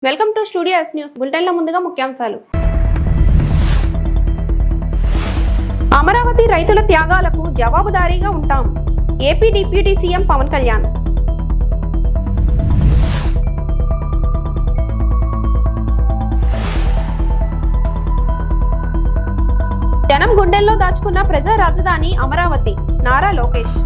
Welcome to studio S news బులెటిన్ల ముందుగా ముఖ్యాంశాలు. అమరావతి రైతుల త్యాగాలకు జవాబుదారీగా ఉంటాం. AP deputy CM Pawan Kalyan. జనం గుండెల్లో దాచుకున్న ప్రజా రాజధాని అమరావతి. నారా లోకేష్.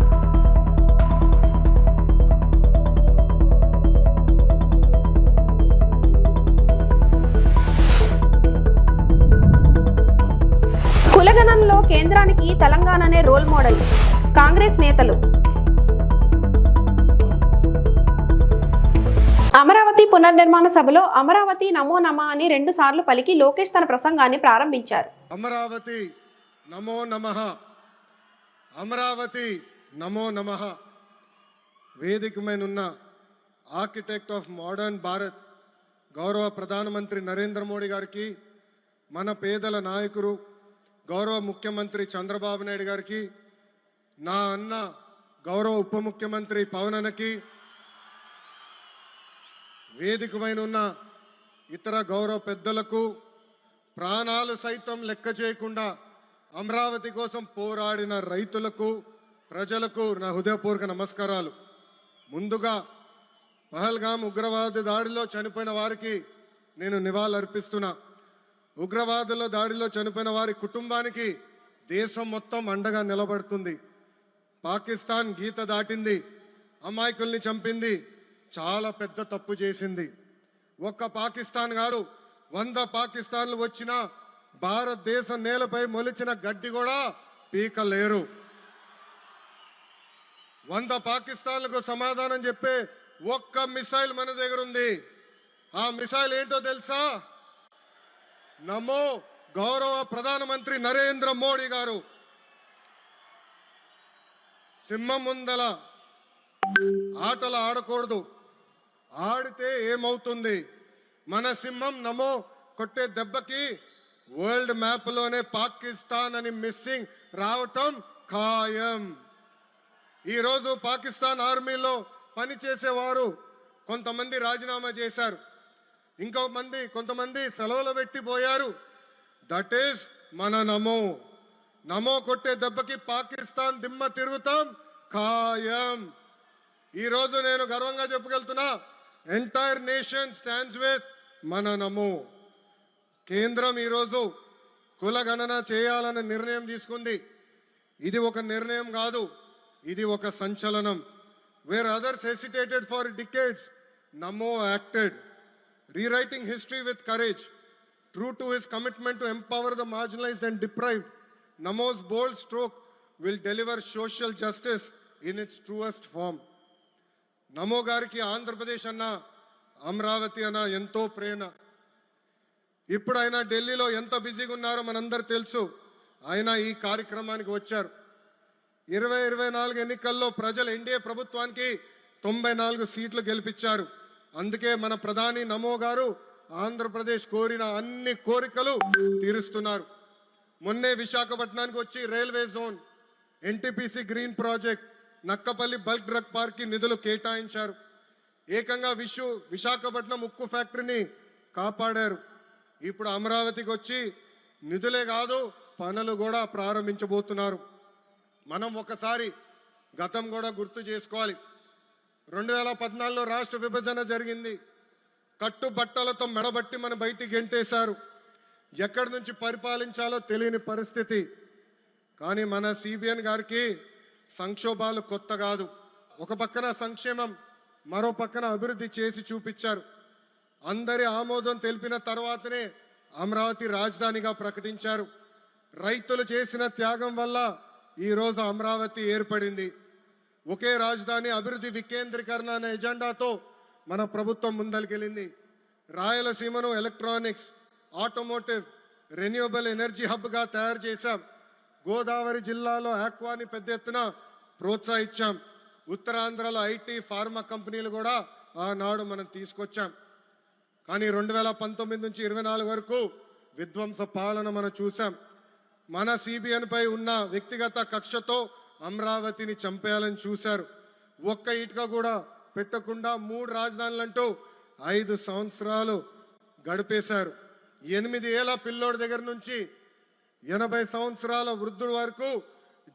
కులగణంలో కేంద్రానికి తెలంగాణనే రోల్ మోడల్. కాంగ్రెస్ నేతలు. అమరావతి పునర్నిర్మాణ సభలో అమరావతి నమో నమః అని 2 సార్లు పలికి లోకేష్ తన ప్రసంగాన్ని ప్రారంభించారు. అమరావతి నమో నమః, అమరావతి నమో నమః. వేదిక మీద ఆర్కిటెక్ట్ ఆఫ్ మోడర్న్ భారత్ గౌరవ ప్రధానమంత్రి నరేంద్ర మోడీ గారికి, మన పేదల నాయకుడు గౌరవ ముఖ్యమంత్రి చంద్రబాబు నాయుడు గారికి, నా అన్న గౌరవ ఉప ముఖ్యమంత్రి పవన్ అన్నకి, వేదిక పైన ఇతర గౌరవ పెద్దలకు, ప్రాణాలు సైతం లెక్క చేయకుండా అమరావతి కోసం పోరాడిన రైతులకు, ప్రజలకు నా హృదయపూర్వక నమస్కారాలు. ముందుగా పహల్గాం ఉగ్రవాద దాడిలో చనిపోయిన వారికి నేను నివాళులర్పిస్తున్నా. ఉగ్రవాదుల దాడిలో చనిపోయిన వారి కుటుంబానికి దేశం మొత్తం అండగా నిలబడుతుంది. పాకిస్తాన్ గీత దాటింది, అమాయకుల్ని చంపింది, చాలా పెద్ద తప్పు చేసింది. ఒక్క పాకిస్తాన్ గారు 100 పాకిస్తాన్లు వచ్చినా భారతదేశ నేలపై మొలిచిన గడ్డి కూడా పీకలేరు. 100 పాకిస్తాన్లకు సమాధానం చెప్పే ఒక్క మిసైల్ మన దగ్గర ఉంది. ఆ మిసైల్ ఏంటో తెలుసా? నమో గౌరవ ప్రధానమంత్రి నరేంద్ర మోడీ గారు. సింహం ముందల ఆటలు ఆడకూడదు, ఆడితే ఏమవుతుంది? మన సింహం నమో కొట్టే దెబ్బకి వరల్డ్ మ్యాప్ లోనే పాకిస్తాన్ అని మిస్సింగ్ రావటం ఖాయం. ఈరోజు పాకిస్తాన్ ఆర్మీలో పనిచేసేవారు కొంతమంది రాజీనామా చేశారు, కొంతమంది సెలవులు పెట్టిపోయారు. దట్ ఈస్ మన నమో. నమో కొట్టే దెబ్బకి పాకిస్తాన్ దిమ్మ తిరుగుతాం ఖాయం. ఈరోజు నేను గర్వంగా చెప్పగలుగుతున్నా, ఎంటైర్ నేషన్ స్టాండ్స్ విత్ మన నమో. కేంద్రం ఈరోజు కులగణన చేయాలనే నిర్ణయం తీసుకుంది. ఇది ఒక నిర్ణయం కాదు, ఇది ఒక సంచలనం. Wear others hesitated for decades, Namo acted, rewriting history with courage. True to his commitment to empower the marginalized and deprived, Namo's bold stroke will deliver social justice in its truest form. నమో గారికి ఆంధ్రప్రదేశ్ అన్న, అమరావతి అన్న ఎంతో ప్రేమ. ఇప్పుడు ఆయన ఢిల్లీలో ఎంత బిజీగా ఉన్నారో మనందరూ తెలుసు. ఆయన ఈ కార్యక్రమానికి వచ్చారు. 2024 ఎన్నికల్లో ప్రజలు ఎన్డీఏ ప్రభుత్వానికి 94 సీట్లు గెలిపించారు. అందుకే మన ప్రధాని నమో గారు ఆంధ్రప్రదేశ్ కోరిన అన్ని కోరికలు తీరుస్తున్నారు. మొన్నే విశాఖపట్నానికి వచ్చి railway zone, NTPC green project, Nakkapalli bulk drug park కి నిధులు కేటాయించారు. ఏకంగా విశాఖపట్నం ఉక్కు ఫ్యాక్టరీని కాపాడారు. ఇప్పుడు అమరావతికి వచ్చి నిధులే కాదు పనులు కూడా ప్రారంభించబోతున్నారు. మనం ఒకసారి గతం కూడా గుర్తు చేసుకోవాలి. 2014లో రాష్ట్ర విభజన జరిగింది. కట్టుబట్టలతో మెడబట్టి మన బయటికి గెంటేశారు. ఎక్కడి నుంచి పరిపాలించాలో తెలియని పరిస్థితి. కానీ మన సిబిఎన్ గారికి సంక్షోభాలు కొత్త కాదు. ఒక పక్కన సంక్షేమం, మరో పక్కన అభివృద్ధి చేసి చూపించారు. అందరి ఆమోదం తెలిపిన తర్వాతనే అమరావతి రాజధానిగా ప్రకటించారు. రైతులు చేసిన త్యాగం వల్ల ఈరోజు అమరావతి ఏర్పడింది. ఒకే రాజధాని, అభివృద్ధి వికేంద్రీకరణ అనే ఎజెండాతో మన ప్రభుత్వం ముందరికెళ్ళింది. రాయలసీమను ఎలక్ట్రానిక్స్, ఆటోమోటివ్, రెన్యూవబుల్ ఎనర్జీ హబ్గా తయారు చేశాం. గోదావరి జిల్లాలో ఆక్వాని పెద్ద ఎత్తున ప్రోత్సహించాం. ఉత్తరాంధ్రలో ఐటీ, ఫార్మా కంపెనీలు కూడా ఆనాడు మనం తీసుకొచ్చాం. కానీ 2019 నుంచి 24 వరకు విధ్వంస పాలన మనం చూసాం. మన సిబిఎన్ పై ఉన్న వ్యక్తిగత కక్షతో అమరావతిని చంపేయాలని చూశారు. ఒక్క ఇటుక కూడా పెట్టకుండా 3 రాజధానులంటూ 5 సంవత్సరాలు గడిపేశారు. 8 ఏళ్ల పిల్లోడి దగ్గర నుంచి 80 సంవత్సరాల వృద్ధుడి వరకు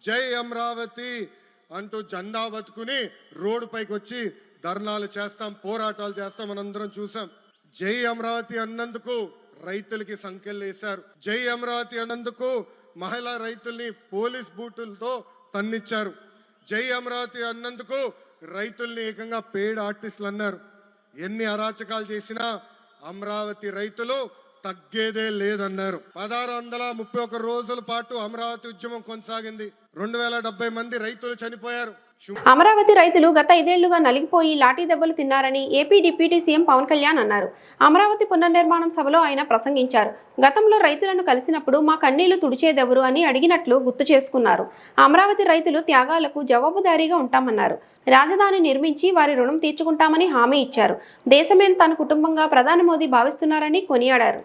జై అమరావతి అంటూ జెండా పట్టుకుని రోడ్డు పైకి వచ్చి ధర్నాలు చేస్తాం, పోరాటాలు చేస్తాం. మనందరం చూసాం. జై అమరావతి అన్నందుకు రైతులకి సంఖ్యలు వేశారు. జై అమరావతి అన్నందుకు మహిళా రైతుల్ని పోలీస్ బూటులతో తన్నిచ్చారు. జై అమరావతి అన్నందుకు రైతుల్ని ఏకంగా పెయిడ్ ఆర్టిస్టులు అన్నారు. ఎన్ని అరాచకాలు చేసినా అమరావతి రైతులు తగ్గేదే లేదన్నారు. 1631 రోజుల పాటు అమరావతి ఉద్యమం కొనసాగింది. 2070 మంది రైతులు చనిపోయారు. అమరావతి రైతులు గత 5 ఏళ్లుగా నలిగిపోయి లాఠీ దెబ్బలు తిన్నారని AP deputy CM Pawan Kalyan అన్నారు. అమరావతి పునర్నిర్మాణం సభలో ఆయన ప్రసంగించారు. గతంలో రైతులను కలిసినప్పుడు మా కన్నీళ్లు తుడిచేదెవరు అని అడిగినట్లు గుర్తు చేసుకున్నారు. అమరావతి రైతులు త్యాగాలకు జవాబుదారీగా ఉంటామన్నారు. రాజధాని నిర్మించి వారి రుణం తీర్చుకుంటామని హామీ ఇచ్చారు. దేశమే తన కుటుంబంగా ప్రధాని మోదీ భావిస్తున్నారని కొనియాడారు.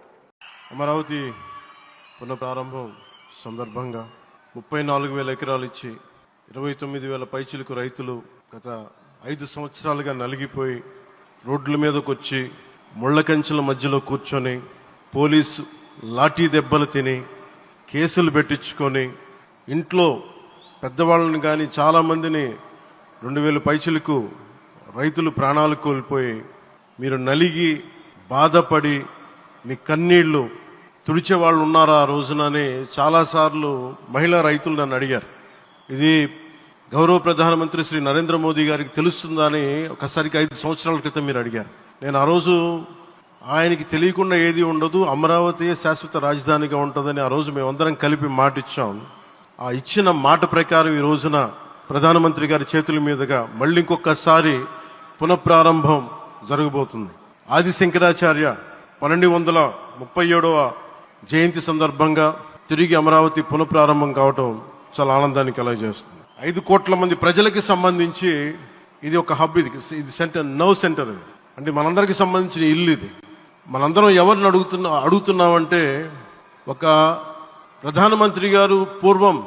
అమరావతి పునఃప్రారంభం సందర్భంగా 34,000 ఎకరాలు ఇచ్చి 29,000 పైచిలకు రైతులు గత 5 సంవత్సరాలుగా నలిగిపోయి రోడ్ల మీదకి వచ్చి ముళ్ళ కంచెల మధ్యలో కూర్చొని పోలీసు లాఠీ దెబ్బలు తిని కేసులు పెట్టించుకొని ఇంట్లో పెద్దవాళ్ళని కానీ చాలామందిని 2,000 పైచిలకు రైతులు ప్రాణాలు కోల్పోయి మీరు నలిగి బాధపడి మీ కన్నీళ్లు తుడిచే వాళ్ళు ఉన్నారా ఆ రోజునని చాలాసార్లు మహిళా రైతులు నన్ను అడిగారు. ఇది గౌరవ ప్రధానమంత్రి శ్రీ నరేంద్ర మోదీ గారికి తెలుస్తుందా అని ఒకసారికి 5 సంవత్సరాల క్రితం మీరు అడిగారు. నేను ఆ రోజు ఆయనకి తెలియకుండా ఏది ఉండదు, అమరావతి శాశ్వత రాజధానిగా ఉంటుందని ఆ రోజు మేమందరం కలిపి మాట ఇచ్చాం. ఆ ఇచ్చిన మాట ప్రకారం ఈ రోజున ప్రధానమంత్రి గారి చేతుల మీదుగా మళ్ళీ ఇంకొకసారి పునఃప్రారంభం జరగబోతుంది. ఆది శంకరాచార్య 1237వ జయంతి సందర్భంగా తిరిగి అమరావతి పునఃప్రారంభం కావటం చాలా ఆనందాన్ని కలగజేస్తుంది. 5 కోట్ల మంది ప్రజలకి సంబంధించి ఇది ఒక హబ్. ఇది సెంటర్, నర్వ్ సెంటర్. ఇది అంటే మనందరికి సంబంధించిన ఇల్లు. ఇది మనందరం ఎవరిని అడుగుతున్నామంటే ఒక ప్రధానమంత్రి గారు పూర్వం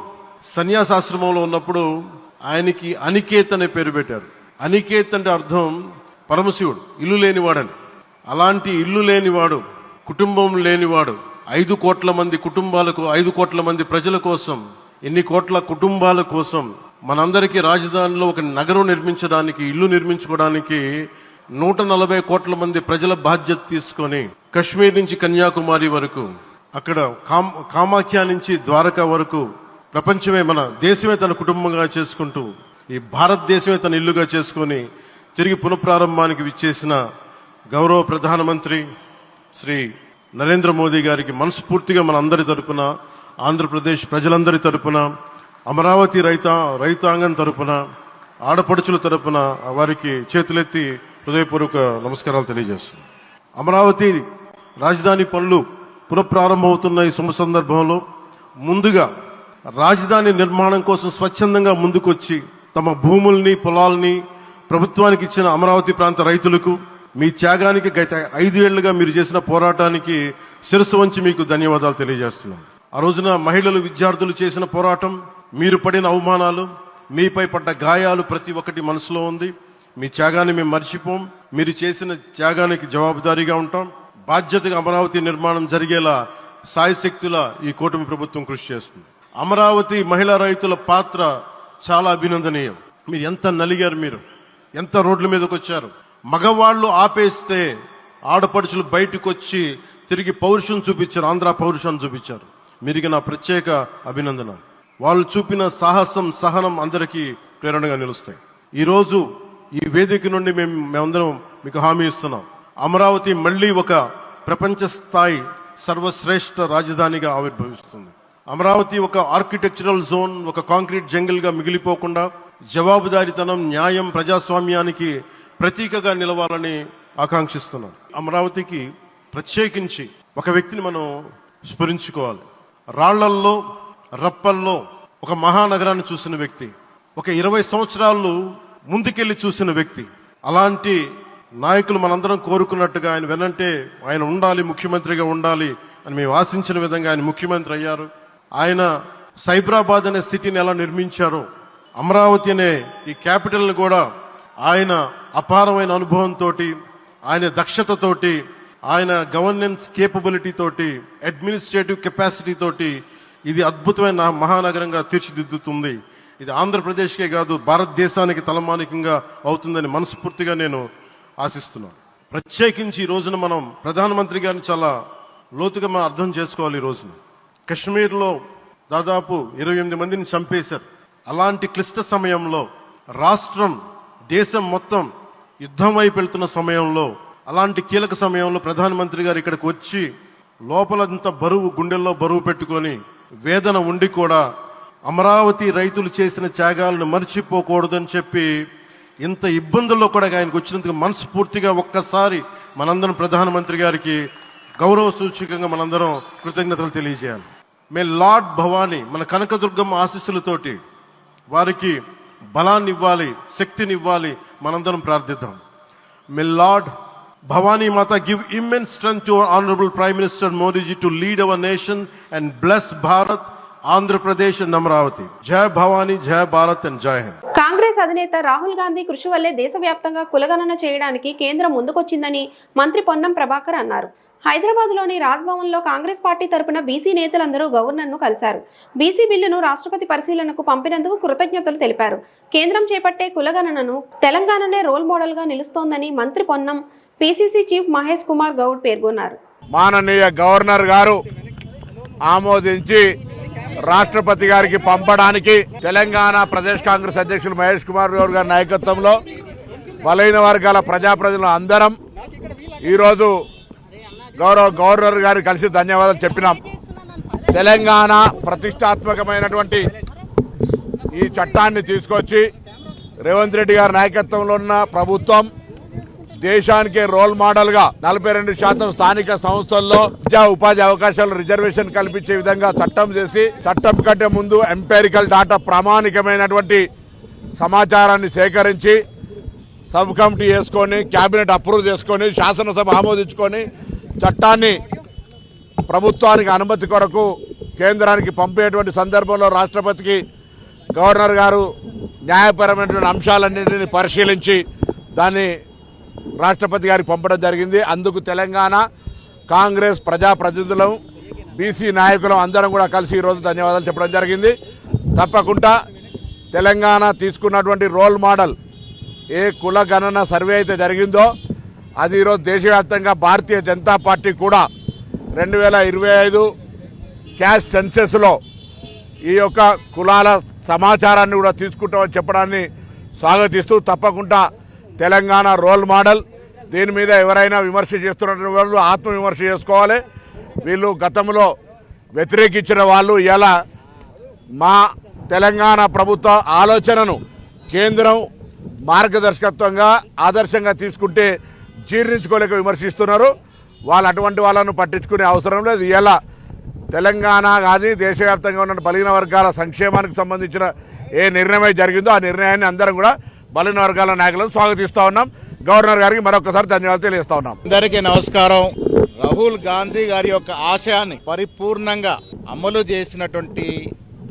సన్యాసాశ్రమంలో ఉన్నప్పుడు ఆయనకి అనికేత్ అనే పేరు పెట్టారు. అనికేత్ అంటే అర్థం పరమశివుడు, ఇల్లు లేనివాడని. అలాంటి ఇల్లు లేనివాడు, కుటుంబం లేనివాడు 5 కోట్ల మంది కుటుంబాలకు, 5 కోట్ల మంది ప్రజల కోసం, ఎన్ని కోట్ల కుటుంబాల కోసం మనందరికీ రాజధానిలో ఒక నగరం నిర్మించడానికి, ఇల్లు నిర్మించుకోవడానికి 140 కోట్ల మంది ప్రజల బాధ్యత తీసుకొని కశ్మీర్ నుంచి కన్యాకుమారి వరకు, అక్కడ కామాఖ్య నుంచి ద్వారకా వరకు ప్రపంచమే, మన దేశమే తన కుటుంబంగా చేసుకుంటూ ఈ భారతదేశమే తన ఇల్లుగా చేసుకొని తిరిగి పునఃప్రారంభానికి విచ్చేసిన గౌరవ ప్రధానమంత్రి శ్రీ నరేంద్ర మోదీ గారికి మనస్ఫూర్తిగా మన అందరి తరపున, ఆంధ్రప్రదేశ్ ప్రజలందరి తరపున, అమరావతి రైతాంగం తరపున, ఆడపడుచుల తరపున వారికి చేతులెత్తి హృదయపూర్వక నమస్కారాలు తెలియజేస్తున్నాను. అమరావతి రాజధాని పనులు పునఃప్రారంభమవుతున్న ఈ శుభ సందర్భంలో ముందుగా రాజధాని నిర్మాణం కోసం స్వచ్ఛందంగా ముందుకొచ్చి తమ భూముల్ని, పొలాల్ని ప్రభుత్వానికి ఇచ్చిన అమరావతి ప్రాంత రైతులకు, మీ త్యాగానికి గత 5 ఏళ్లుగా మీరు చేసిన పోరాటానికి శిరస్సు వంచి మీకు ధన్యవాదాలు తెలియజేస్తున్నాను. ఆ రోజున మహిళలు, విద్యార్థులు చేసిన పోరాటం, మీరు పడిన అవమానాలు, మీపై పడ్డ గాయాలు ప్రతి ఒక్కటి మనసులో ఉంది. మీ త్యాగాన్ని మేము మర్చిపోం. మీరు చేసిన త్యాగానికి జవాబుదారీగా ఉంటాం. బాధ్యతగా అమరావతి నిర్మాణం జరిగేలా సాయశక్తుల ఈ కూటమి ప్రభుత్వం కృషి చేస్తుంది. అమరావతి మహిళా రైతుల పాత్ర చాలా అభినందనీయం. మీరు ఎంత నలిగారు, మీరు ఎంత రోడ్ల మీదకి వచ్చారు. మగవాళ్లు ఆపేస్తే ఆడపడుచులు బయటకు వచ్చి తిరిగి పౌరుషం చూపించారు, ఆంధ్ర పౌరుషాన్ని చూపించారు. మీరికి నా ప్రత్యేక అభినందన. వాళ్ళు చూపిన సాహసం, సహనం అందరికీ ప్రేరణగా నిలుస్తాయి. ఈరోజు ఈ వేదిక నుండి మేమందరం మీకు హామీ ఇస్తున్నాం. అమరావతి మళ్లీ ఒక ప్రపంచ స్థాయి సర్వశ్రేష్ఠ రాజధానిగా ఆవిర్భవిస్తుంది. అమరావతి ఒక ఆర్కిటెక్చరల్ జోన్, ఒక కాంక్రీట్ జంగిల్ గా మిగిలిపోకుండా జవాబుదారీతనం, న్యాయం, ప్రజాస్వామ్యానికి ప్రతీకగా నిలవాలని ఆకాంక్షిస్తున్నాం. అమరావతికి ప్రత్యేకించి ఒక వ్యక్తిని మనం స్మరించుకోవాలి. రాళ్లల్లో, రప్పల్లో ఒక మహానగరాన్ని చూసిన వ్యక్తి, ఒక 20 సంవత్సరాలు ముందుకెళ్లి చూసిన వ్యక్తి. అలాంటి నాయకులు మనందరం కోరుకున్నట్టుగా ఆయన వెనంటే ఆయన ఉండాలి, ముఖ్యమంత్రిగా ఉండాలి అని మేము ఆశించిన విధంగా ఆయన ముఖ్యమంత్రి అయ్యారు. ఆయన సైబరాబాద్ అనే సిటీని ఎలా నిర్మించారో, అమరావతి అనే ఈ క్యాపిటల్ని కూడా ఆయన అపారమైన అనుభవంతో, ఆయన దక్షతతోటి, ఆయన గవర్నెన్స్ కేపబిలిటీ తోటి, అడ్మినిస్ట్రేటివ్ కెపాసిటీ తోటి ఇది అద్భుతమైన మహానగరంగా తీర్చిదిద్దుతుంది. ఇది ఆంధ్రప్రదేశ్కే కాదు, భారతదేశానికి తలమానికంగా అవుతుందని మనస్ఫూర్తిగా నేను ఆశిస్తున్నాను. ప్రత్యేకించి ఈ రోజున మనం ప్రధానమంత్రి గారిని చాలా లోతుగా మనం అర్థం చేసుకోవాలి. ఈ రోజున కశ్మీర్లో దాదాపు 28 మందిని చంపేశారు. అలాంటి క్లిష్ట సమయంలో రాష్ట్రం, దేశం మొత్తం యుద్ధం వైపు వెళ్తున్న సమయంలో, అలాంటి కీలక సమయంలో ప్రధానమంత్రి గారు ఇక్కడికి వచ్చి లోపలంతా బరువు, గుండెల్లో బరువు పెట్టుకొని వేదన ఉండి కూడా అమరావతి రైతులు చేసిన త్యాగాలను మర్చిపోకూడదని చెప్పి ఇంత ఇబ్బందుల్లో కూడా ఆయనకు వచ్చినందుకు మనస్ఫూర్తిగా ఒక్కసారి మనందరం ప్రధానమంత్రి గారికి గౌరవ సూచకంగా మనందరం కృతజ్ఞతలు తెలియజేయాలి. మే లార్డ్ భవానీ మన కనకదుర్గమ్మ ఆశీస్సులతోటి వారికి బలాన్ని ఇవ్వాలి, శక్తిని ఇవ్వాలి, మనందరం ప్రార్థిద్దాం. మే lord Bhavani Mata give immense strength to our Honorable Prime Minister Modi ji to lead our nation and bless Bharat, Andhra Pradesh and Amravati. Jai Bhavani, Jai Bharat and Jai Hind. Congress అధినేత రాహుల్ గాంధీ కృషి వల్లే దేశవ్యాప్తంగా కులగణన చేయడానికి కేంద్రం ముందుకొచ్చిందని మంత్రి పొన్నం ప్రభాకర్ అన్నారు. హైదరాబాద్లోని రాజ్భవన్లో కాంగ్రెస్ పార్టీ తరపున బీసీ నేతలందరూ గవర్నర్ను కలిశారు. బీసీ బిల్లును రాష్ట్రపతి పరిశీలనకు పంపినందుకు కృతజ్ఞతలు తెలిపారు. కేంద్రం చేపట్టే కులగణనను తెలంగాణనే రోల్ మోడల్గా నిలుస్తోందని మంత్రి పొన్నం పీసీసీ చీఫ్ మహేష్ కుమార్ గౌడ్ పేర్కొన్నారు. మాననీయ గవర్నర్ గారు ఆమోదించి రాష్ట్రపతి గారికి పంపడానికి తెలంగాణ ప్రదేశ్ కాంగ్రెస్ అధ్యక్షులు మహేష్ కుమార్ గౌడ్ గారి నాయకత్వంలో బలైన వర్గాల ప్రజాప్రతినిధులు అందరం ఈరోజు గౌరవ గవర్నర్ గారికి కలిసి ధన్యవాదాలు చెప్పినాం. తెలంగాణ ప్రతిష్టాత్మకమైనటువంటి ఈ చట్టాన్ని తీసుకొచ్చి రేవంత్ రెడ్డి గారి నాయకత్వంలో ఉన్న ప్రభుత్వం దేశానికే రోల్ మోడల్ గా 42% స్థానిక సంస్థల్లో విద్యా ఉపాధి అవకాశాలు రిజర్వేషన్ కల్పించే విధంగా చట్టం చేసి, చట్టం కంటే ముందు ఎంపెరికల్ డాటా ప్రామాణికమైనటువంటి సమాచారాన్ని సేకరించి సబ్ కమిటీ చేసుకొని, కేబినెట్ అప్రూవ్ చేసుకొని, శాసనసభ ఆమోదించుకొని చట్టాన్ని ప్రభుత్వానికి అనుమతి కొరకు కేంద్రానికి పంపేటువంటి సందర్భంలో రాష్ట్రపతికి గవర్నర్ గారు న్యాయపరమైనటువంటి అంశాలన్నింటినీ పరిశీలించి దాన్ని రాష్ట్రపతి గారికి పంపడం జరిగింది. అందుకు తెలంగాణ కాంగ్రెస్ ప్రజాప్రతినిధులం, బీసీ నాయకులం అందరం కూడా కలిసి ఈరోజు ధన్యవాదాలు చెప్పడం జరిగింది. తప్పకుండా తెలంగాణ తీసుకున్నటువంటి రోల్ మోడల్ ఏ కుల గణన సర్వే అయితే జరిగిందో అది ఈరోజు దేశవ్యాప్తంగా భారతీయ జనతా పార్టీ కూడా 2025 క్యాస్ట్ సెన్సెస్లో ఈ యొక్క కులాల సమాచారాన్ని కూడా తీసుకుంటామని చెప్పడాన్ని స్వాగతిస్తూ, తప్పకుండా తెలంగాణ రోల్ మోడల్. దీని మీద ఎవరైనా విమర్శ చేస్తున్న వాళ్ళు ఆత్మవిమర్శ చేసుకోవాలి. వీళ్ళు గతంలో వ్యతిరేకించిన వాళ్ళు ఇలా మా తెలంగాణ ప్రభుత్వ ఆలోచనను కేంద్రం మార్గదర్శకత్వంగా ఆదర్శంగా తీసుకుంటే జీర్ణించుకోలేక విమర్శిస్తున్నారు. వాళ్ళు అటువంటి వాళ్ళను పట్టించుకునే అవసరం లేదు. ఇలా తెలంగాణ కానీ దేశవ్యాప్తంగా ఉన్న బలహీన వర్గాల సంక్షేమానికి సంబంధించిన ఏ నిర్ణయం జరిగిందో ఆ నిర్ణయాన్ని అందరం కూడా బలహీన వర్గాల నాయకులను స్వాగతిస్తూ ఉన్నాం. గవర్నర్ గారికి మరొకసారి ధన్యవాదాలు తెలియజేస్తా ఉన్నాం. అందరికీ నమస్కారం. రాహుల్ గాంధీ గారి యొక్క ఆశయాన్ని పరిపూర్ణంగా అమలు చేసినటువంటి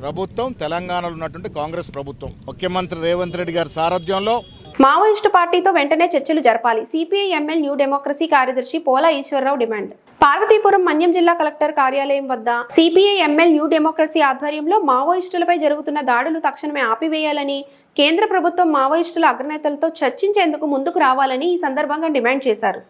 ప్రభుత్వం తెలంగాణలో ఉన్నటువంటి కాంగ్రెస్ ప్రభుత్వం. ముఖ్యమంత్రి రేవంత్ రెడ్డి గారి సారథ్యంలో మావోయిస్టు పార్టీతో వెంటనే చర్చలు జరపాలి. సిపిఐ ఎంఎల్ న్యూ డెమోక్రసీ కార్యదర్శి పోలా ఈశ్వరరావు డిమాండ్. పార్వతీపురం మన్యం జిల్లా కలెక్టర్ కార్యాలయం వద్ద సిపిఐ ఎంఎల్ న్యూ డెమోక్రసీ ఆధ్వర్యంలో మావోయిస్టులపై జరుగుతున్న దాడులు తక్షణమే ఆపివేయాలని, కేంద్ర ప్రభుత్వం మావోయిస్టుల అగ్రనేతలతో చర్చించేందుకు ముందుకు రావాలని ఈ సందర్భంగా డిమాండ్ చేశారు.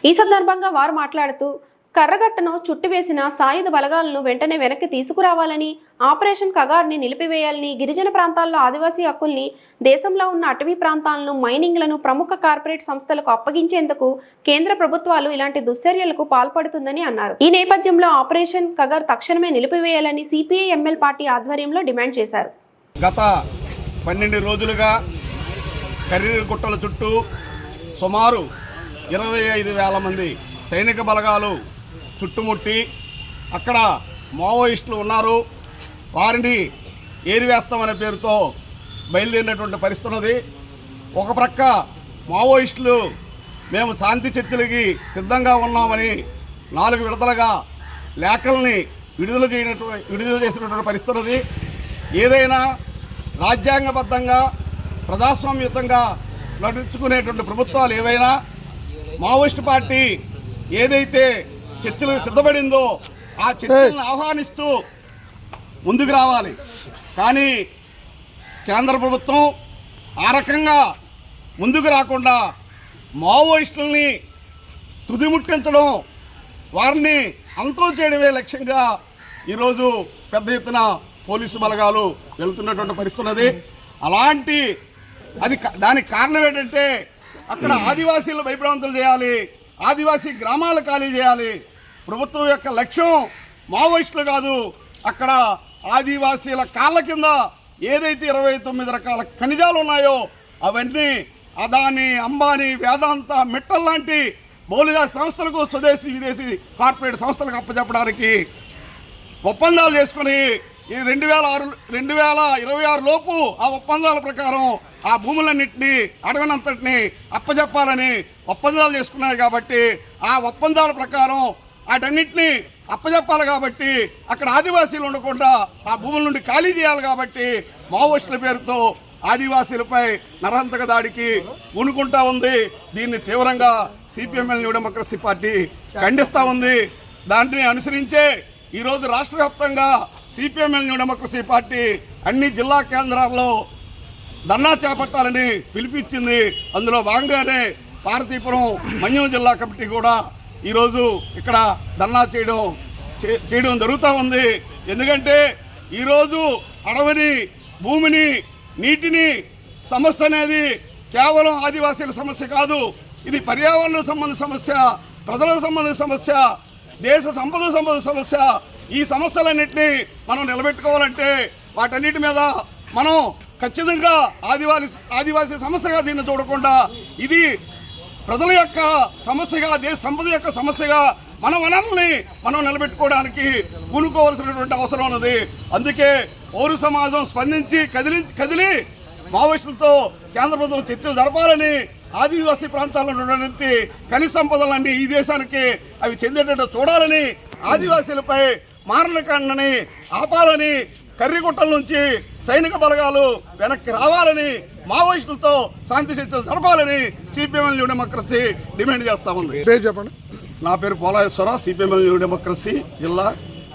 ఈ సందర్భంగా వారు మాట్లాడుతూ కర్రగట్టను చుట్టివేసిన సాయుధ బలగాలను వెంటనే వెనక్కి తీసుకురావాలని, ఆపరేషన్ కగార్ని నిలిపివేయాలని, గిరిజన ప్రాంతాల్లో ఆదివాసీ హక్కుల్ని, దేశంలో ఉన్న అటవీ ప్రాంతాలను, మైనింగ్లను ప్రముఖ కార్పొరేట్ సంస్థలకు అప్పగించేందుకు కేంద్ర ప్రభుత్వాలు ఇలాంటి దుశ్చర్యలకు పాల్పడుతుందని అన్నారు. ఈ నేపథ్యంలో ఆపరేషన్ కగార్ తక్షణమే నిలిపివేయాలని సిపిఐ ఎంఎల్ పార్టీ ఆధ్వర్యంలో డిమాండ్ చేశారు. గత 12 రోజులుగా కర్రీరు గుట్టల చుట్టూ సుమారు 25,000 మంది సైనిక బలగాలు చుట్టుముట్టి అక్కడ మావోయిస్టులు ఉన్నారు, వారిని ఏరివేస్తామనే పేరుతో బయలుదేరినటువంటి పరిస్థితి ఉన్నది. ఒక ప్రక్క మావోయిస్టులు మేము శాంతి చర్చలకి సిద్ధంగా ఉన్నామని 4 విడతలుగా లేఖల్ని విడుదల చేసినటువంటి పరిస్థితి ఉన్నది. ఏదైనా రాజ్యాంగబద్ధంగా ప్రజాస్వామ్యయుతంగా నడుచుకునేటువంటి ప్రభుత్వాలు ఏవైనా మావోయిస్ట్ పార్టీ ఏదైతే చర్చలకు సిద్ధపడిందో ఆ చర్చలను ఆహ్వానిస్తూ ముందుకు రావాలి. కానీ కేంద్ర ప్రభుత్వం ఆ రకంగా ముందుకు రాకుండా మావోయిస్టుల్ని తుదిముట్టించడం, వారిని అంతం చేయడమే లక్ష్యంగా ఈరోజు పెద్ద ఎత్తున పోలీసు బలగాలు వెళ్తున్నటువంటి పరిస్థితి ఉన్నది. దానికి కారణం ఏంటంటే అక్కడ ఆదివాసీలను భయభ్రాంతులు చేయాలి, ఆదివాసీ గ్రామాలు ఖాళీ చేయాలి. ప్రభుత్వం యొక్క లక్ష్యం మావోయిస్టులు కాదు, అక్కడ ఆదివాసీల కాళ్ళ కింద ఏదైతే 29 రకాల ఖనిజాలు ఉన్నాయో అవన్నీ అదాని, అంబానీ, వేదాంత, మిట్టల్ లాంటి బహుళజాతి సంస్థలకు, స్వదేశీ విదేశీ కార్పొరేట్ సంస్థలకు అప్పచెప్పడానికి ఒప్పందాలు చేసుకుని ఈ 2026 లోపు ఆ ఒప్పందాల ప్రకారం ఆ భూములన్నింటినీ, అడవినంతటిని అప్పచెప్పాలని ఒప్పందాలు చేసుకున్నారు. కాబట్టి ఆ ఒప్పందాల ప్రకారం వాటన్నింటినీ అప్పచెప్పాలి. కాబట్టి అక్కడ ఆదివాసీలు ఉండకుండా ఆ భూముల నుండి ఖాళీ చేయాలి. కాబట్టి మావోయిస్టుల పేరుతో ఆదివాసీలపై నరహంతక దాడికి పూనుకుంటా ఉంది. దీన్ని తీవ్రంగా సిపిఎంఎల్ న్యూ డెమోక్రసీ పార్టీ ఖండిస్తూ ఉంది. దాన్ని అనుసరించే ఈరోజు రాష్ట్ర వ్యాప్తంగా సిపిఎంఎల్ న్యూ డెమోక్రసీ పార్టీ అన్ని జిల్లా కేంద్రాల్లో ధర్నా చేపట్టాలని పిలిపించింది. అందులో భాగంగానే పార్వతీపురం మన్యం జిల్లా కమిటీ కూడా ఈరోజు ఇక్కడ ధర్నా చేయడం జరుగుతూ ఉంది. ఎందుకంటే ఈరోజు అడవిని, భూమిని, నీటిని సమస్య అనేది కేవలం ఆదివాసీల సమస్య కాదు. ఇది పర్యావరణ సంబంధించిన సమస్య, ప్రజలకు సంబంధించిన సమస్య, దేశ సంపద సమస్య. ఈ సమస్యలన్నింటినీ మనం నిలబెట్టుకోవాలంటే వాటన్నిటి మీద మనం ఖచ్చితంగా ఆదివాసీ సమస్యగా దీన్ని చూడకుండా ఇది ప్రజల యొక్క సమస్యగా, దేశ సంపద యొక్క సమస్యగా మన వనరుల్ని మనం నిలబెట్టుకోవడానికి పూనుకోవాల్సినటువంటి అవసరం ఉన్నది. అందుకే పౌర సమాజం స్పందించి కదిలి మావోయిస్టులతో కేంద్ర ప్రభుత్వం చర్చలు జరపాలని, ఆదివాసీ ప్రాంతాల్లో ఉన్నటువంటి ఖనిజ సంపదలన్నీ ఈ దేశానికి అవి చెందేటట్టు చూడాలని, ఆదివాసీలపై మారణకాండని ఆపాలని, కర్రిగుట్టల నుంచి సైనిక బలగాలు వెనక్కి రావాలని, మావోయిస్టులతో శాంతి చర్చలు జరపాలని సిపిఎంఎల్ న్యూ డెమోక్రసీ డిమాండ్ చేస్తా ఉంది. చెప్పండి. నా పేరు పోలాయేశ్వరరావు, సిపిఎంఎల్ న్యూ డెమోక్రసీ జిల్లా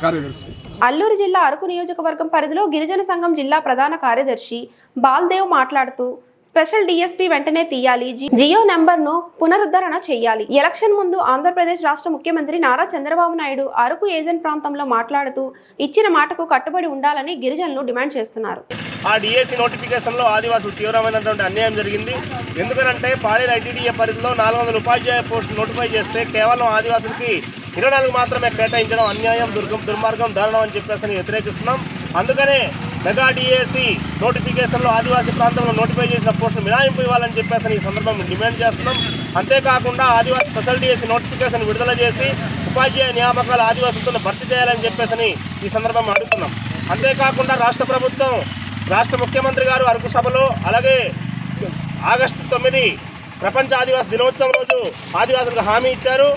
కార్యదర్శి. అల్లూరు జిల్లా అరకు నియోజకవర్గం పరిధిలో గిరిజన సంఘం జిల్లా ప్రధాన కార్యదర్శి బాల్దేవ్ మాట్లాడుతూ స్పెషల్ డిఎస్పీ వెంటనే తీయాలి, జియో నెంబర్ను పునరుద్ధరణ చేయాలి. ఎలక్షన్ ముందు ఆంధ్రప్రదేశ్ రాష్ట్ర ముఖ్యమంత్రి నారా చంద్రబాబు నాయుడు అరకు ఏజెంట్ ప్రాంతంలో మాట్లాడుతూ ఇచ్చిన మాటకు కట్టుబడి ఉండాలని గిరిజనులు డిమాండ్ చేస్తున్నారు. ఆ డిఎస్సి నోటిఫికేషన్లో ఆదివాసులు తీవ్రమైనటువంటి అన్యాయం జరిగింది. ఎందుకంటే పాడేరు ఐటీడీఏ పరిధిలో 400 ఉపాధ్యాయ పోస్టులు నోటిఫై చేస్తే కేవలం ఆదివాసులకి 24 మాత్రమే కేటాయించడం అన్యాయం, దుర్మార్గం, దారుణం అని చెప్పేసి వ్యతిరేకిస్తున్నాం. అందుకనే మెగా డిఎస్సి నోటిఫికేషన్లో ఆదివాసీ ప్రాంతంలో నోటిఫై చేసిన పోస్టులు మినహాయింపు ఇవ్వాలని చెప్పేసి ఈ సందర్భంగా డిమాండ్ చేస్తున్నాం. అంతేకాకుండా ఆదివాసీ స్పెషల్ డిఎస్సి నోటిఫికేషన్ విడుదల చేసి ఉపాధ్యాయ నియామకాలు ఆదివాసులతో భర్తీ చేయాలని చెప్పేసి ఈ సందర్భంగా అడుగుతున్నాం. అంతేకాకుండా రాష్ట్ర ముఖ్యమంత్రి గారు అరకు సభలో, అలాగే ఆగస్టు 9 ప్రపంచ ఆదివాసీ దినోత్సవం రోజు ఆదివాసులకు హామీ ఇచ్చారు.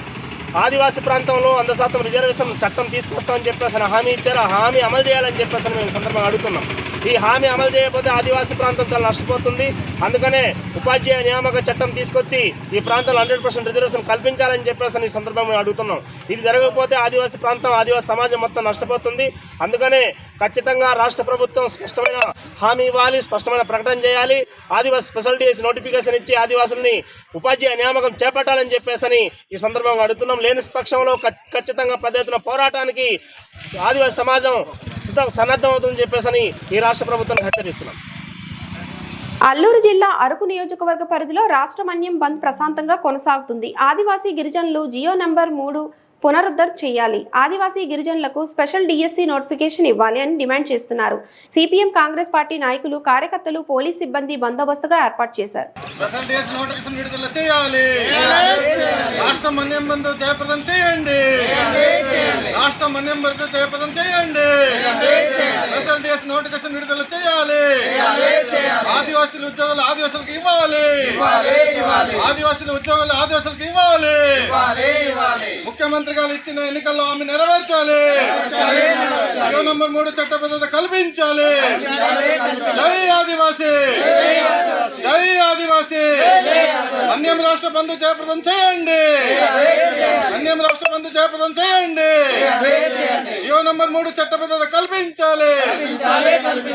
ఆదివాసీ ప్రాంతంలో 100% రిజర్వేషన్ చట్టం తీసుకొస్తామని చెప్పేసి హామీ ఇచ్చారు. ఆ హామీ అమలు చేయాలని చెప్పేసి మేము సందర్భంగా అడుగుతున్నాం. ఈ హామీ అమలు చేయకపోతే ఆదివాసీ ప్రాంతం చాలా నష్టపోతుంది. అందుకనే ఉపాధ్యాయ నియామక చట్టం తీసుకొచ్చి ఈ ప్రాంతంలో 100% రిజర్వేషన్ కల్పించాలని చెప్పేసి ఈ సందర్భంగా మేము అడుగుతున్నాం. ఇది జరగకపోతే ఆదివాసీ ప్రాంతం, ఆదివాసీ సమాజం మొత్తం నష్టపోతుంది. అందుకనే ఖచ్చితంగా రాష్ట్ర ప్రభుత్వం స్పష్టమైన హామీ ఇవ్వాలి, స్పష్టమైన ప్రకటన చేయాలి. ఆదివాసీ స్పెషల్ డిఎస్సి నోటిఫికేషన్ ఇచ్చి ఆదివాసుల్ని ఉపాధ్యాయ నియామకం చేపట్టాలని చెప్పేసి ఈ సందర్భంగా అడుగుతున్నాం. లేని పక్షంలో ఖచ్చితంగా పెద్ద ఎత్తున పోరాటానికి ఆదివాసీ సమాజం సన్నద్ధమవుతుందని చెప్పేసి ఈ రాష్ట్ర ప్రభుత్వాన్ని హెచ్చరిస్తున్నాం. అల్లూరు జిల్లా అరకు నియోజకవర్గ పరిధిలో రాష్ట్ర మన్యం బంద్ ప్రశాంతంగా కొనసాగుతుంది. ఆదివాసీ గిరిజనులు జియో నెంబర్ 3 పునరుద్ధరణ చేయాలి, ఆదివాసీ గిరిజనులకు స్పెషల్ డిఎస్సి నోటిఫికేషన్ ఇవ్వాలి అని డిమాండ్ చేస్తున్నారు. సిపిఎం కాంగ్రెస్ పార్టీ నాయకులు, కార్యకర్తలు, పోలీస్ సిబ్బంది బందోబస్తుగా ఏర్పాటు చేశారు. ఆదివాసీల ఉద్యోగాలు ఆదివాసులకు ఇవ్వాలి, ఆదివాసీల ఉద్యోగాలు ఆదివాసులకు ఇవ్వాలి. ముఖ్యమంత్రి ముఖ్యమంత్రి గారు ఇచ్చిన ఎన్నికల్లో హామీ నెరవేర్చాలి. జీవో నంబర్ 3 చట్టబద్ధత కల్పించాలి. జై ఆదివాసీ, జై ఆదివాసీ. అన్యం రాష్ట్ర బంధు జయప్రదం చేయండి, అన్యం రాష్ట్ర బంధు జయప్రదం చేయండి. జీవో నంబర్ 3 చట్టబద్ధత కల్పించాలి.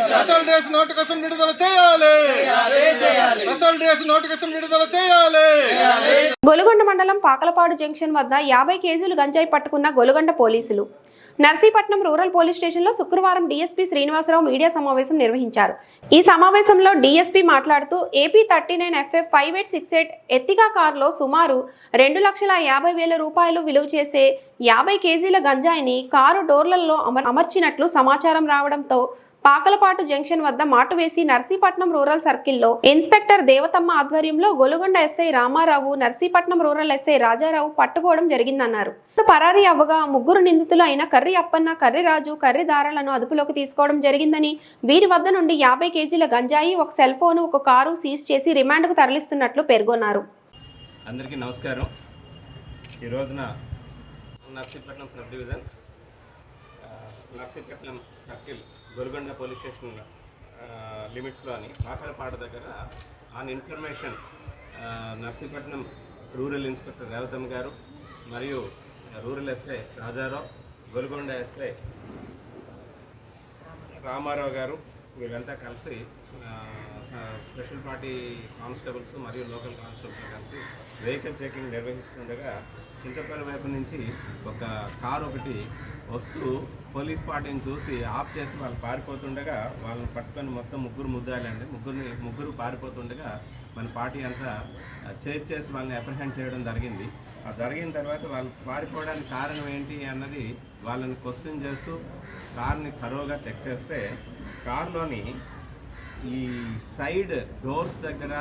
స్పెషల్ డేస్ నోటిఫికేషన్ విడుదల చేయాలి, స్పెషల్ డేస్ నోటిఫికేషన్ విడుదల చేయాలి. గొలుగొండ మండలం పాకలపాడు జంక్షన్ వద్ద 50 కేజీలు గంజాయి పట్టుకున్న గొలుగొండ పోలీసులు. నర్సీపట్నం రూరల్ పోలీస్ స్టేషన్లో శుక్రవారం డీఎస్పీ శ్రీనివాసరావు మీడియా సమావేశం నిర్వహించారు. ఈ సమావేశంలో డీఎస్పీ మాట్లాడుతూ ఏపీ 39FF 5868 ఎత్తిగా కారులో సుమారు 2,50,000 రూపాయలు విలువ చేసే 50 కేజీల గంజాయిని కారు డోర్లలో అమర్చినట్లు సమాచారం రావడంతో పాకలపాటు జంక్షన్ వద్ద మాటు వేసి నర్సీపట్నం రూరల్ సర్కిల్లో ఇన్స్పెక్టర్ దేవతమ్మ ఆధ్వర్యంలో Golugonda SI Ramarao, Narsipatnam rural SI Rajarao పట్టుకోవడం జరిగిందన్నారు. పరారీ అవ్వగా 3 నిందితులు అయిన కర్రి అప్పన్న, కర్రి రాజు, కర్రి దారాలను అదుపులోకి తీసుకోవడం జరిగిందని, వీరి వద్ద నుండి 50 కేజీల గంజాయి, ఒక సెల్ ఫోన్, ఒక కారు సీజ్ చేసి రిమాండ్కు తరలిస్తున్నట్లు పేర్కొన్నారు. అందరికీ నమస్కారం. ఈ రోజున Narsipatnam sub division Narsipatnam circle Golugonda police station లిమిట్స్లోని పాకలపాడు దగ్గర on information Narsipatnam rural inspector Revathamma garu మరియు rural SI Rajarao, Golugonda SI Ramarao garu వీళ్ళంతా కలిసి స్పెషల్ పార్టీ కానిస్టేబుల్స్ మరియు లోకల్ కానిస్టేబుల్స్ కలిసి వెహికల్ చెకింగ్ నిర్వహిస్తుండగా చింతపల్లి వైపు నుంచి ఒక కారు ఒకటి వస్తూ పోలీస్ పార్టీని చూసి ఆఫ్ చేసి వాళ్ళు పారిపోతుండగా వాళ్ళని పట్టుకొని మొత్తం ముద్దాలండి ముగ్గురు పారిపోతుండగా మన పార్టీ అంతా చేజ్ చేసి వాళ్ళని అప్రహెండ్ చేయడం జరిగింది. ఆ జరిగిన తర్వాత వాళ్ళు పారిపోవడానికి కారణం ఏంటి అన్నది వాళ్ళని క్వశ్చన్ చేస్తూ కార్ని థరోగా చెక్ చేస్తే కారులోని ఈ సైడ్ డోర్స్ దగ్గర,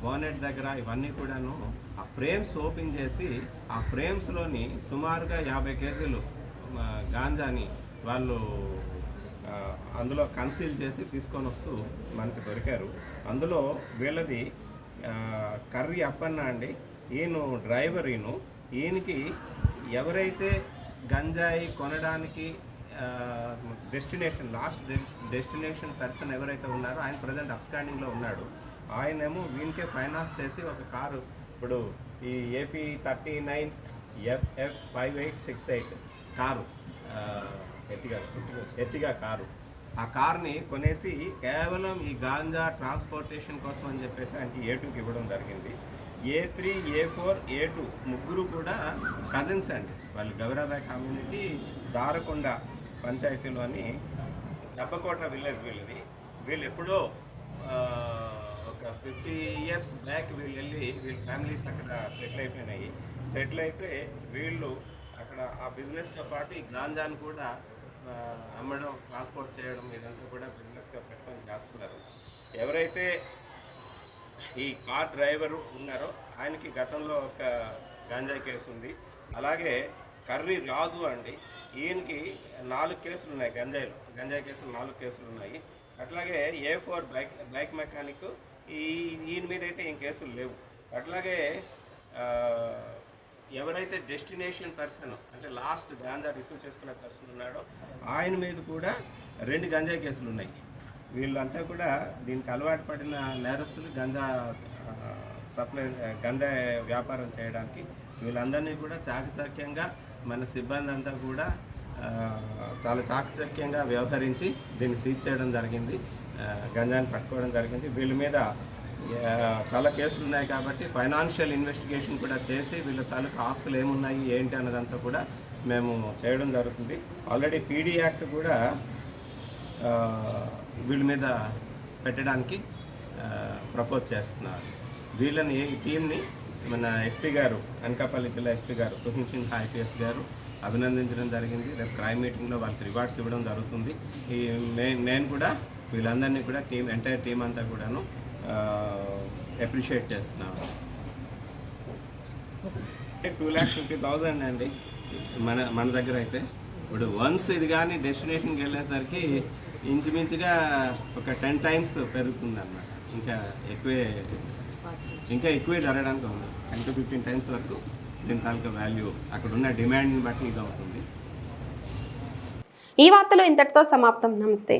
బోనెట్ దగ్గర ఇవన్నీ కూడాను ఆ ఫ్రేమ్స్ ఓపెన్ చేసి ఆ ఫ్రేమ్స్లోని సుమారుగా 50 కేజీలు గాంజాని వాళ్ళు అందులో కన్సీల్ చేసి తీసుకొని వస్తూ మనకి దొరికారు. అందులో వీళ్ళది కర్రి అప్పన్న అండి, ఈయన డ్రైవర్. ఈయనకి ఎవరైతే గంజాయి కొనడానికి లాస్ట్ డెస్టినేషన్ పర్సన్ ఎవరైతే ఉన్నారో ఆయన ప్రజెంట్ అప్స్టాండింగ్లో ఉన్నాడు. ఆయనేమో వీనికే ఫైనాన్స్ చేసి ఒక కారు, ఇప్పుడు ఈ AP 39FF 5868 car, Ertiga car, ఆ కార్ని కొనేసి కేవలం ఈ గాంజా ట్రాన్స్పోర్టేషన్ కోసం అని చెప్పేసి ఆయనకి A2కి ఇవ్వడం జరిగింది. A3, A4, A2 ముగ్గురు కూడా కజిన్స్ అండి. వాళ్ళు గౌరాబాయ్ కమ్యూనిటీ దారకొండ పంచాయతీలోని దబ్బకోట విలేజ్ వీళ్ళది. వీళ్ళు ఎప్పుడో ఒక 50 years బ్యాక్ వీళ్ళ ఫ్యామిలీస్ అక్కడ సెటిల్ అయిపోయి వీళ్ళు అక్కడ ఆ బిజినెస్తో పాటు ఈ గాంజాను కూడా అమ్మడం, ట్రాన్స్పోర్ట్ చేయడం ఇదంతా కూడా బిజినెస్గా పెట్టుకొని చేస్తున్నారు. ఎవరైతే ఈ కార్ డ్రైవరు ఉన్నారో ఆయనకి గతంలో ఒక గంజాయి కేసు ఉంది. అలాగే కర్రి రాజు అండి, ఈయనకి 4 కేసులు ఉన్నాయి, గంజాయి కేసులు 4 కేసులు ఉన్నాయి. అట్లాగే A4 బైక్ మెకానిక్, ఈయన మీద అయితే ఏం కేసులు లేవు. అట్లాగే ఎవరైతే డెస్టినేషన్ పర్సన్ అంటే లాస్ట్ గాంజా రిసీవ్ చేసుకునే పర్సన్ ఉన్నాడో ఆయన మీద కూడా 2 గంజాయి కేసులు ఉన్నాయి. వీళ్ళంతా కూడా దీనికి అలవాటు పడిన నేరస్తులు, గంజా వ్యాపారం చేయడానికి. వీళ్ళందరినీ కూడా చాకచక్యంగా మన సిబ్బంది అంతా కూడా చాలా చాకచక్యంగా వ్యవహరించి దీన్ని సీజ్ చేయడం జరిగింది, గంజాని పట్టుకోవడం జరిగింది. వీళ్ళ మీద చాలా కేసులు ఉన్నాయి కాబట్టి ఫైనాన్షియల్ ఇన్వెస్టిగేషన్ కూడా చేసి వీళ్ళ తాలూకు ఆస్తులు ఏమున్నాయి ఏంటి అన్నదంతా కూడా మేము చేయడం జరుగుతుంది. ఆల్రెడీ PD యాక్ట్ కూడా వీళ్ళ మీద పెట్టడానికి ప్రపోజ్ చేస్తున్నారు. వీళ్ళని ఈ టీంని మన ఎస్పీ గారు, అనకాపల్లి జిల్లా ఎస్పీ గారు తుహిన్ సిన్హా IPS గారు అభినందించడం జరిగింది. రేపు క్రైమ్ మీటింగ్లో వాళ్ళకి రివార్డ్స్ ఇవ్వడం జరుగుతుంది. నేను కూడా వీళ్ళందరినీ కూడా ఎంటైర్ టీం అంతా కూడాను అప్రిషియేట్ చేస్తున్నాను. 2,50,000 అండి మన దగ్గర అయితే. ఇప్పుడు వన్స్ ఇది కానీ డెస్టినేషన్కి వెళ్ళేసరికి ఇంచుమించుగా ఒక 10 times పెరుగుతుంది అన్నమాట. ఇంకా ఎక్కువే జరగడానికి ఉంది. 10 to 15 times వరకు దీని తాలూకా వాల్యూ అక్కడ ఉన్న డిమాండ్ని బట్టి ఇది అవుతుంది. ఈ వార్తలు ఇంతటితో సమాప్తం. నమస్తే.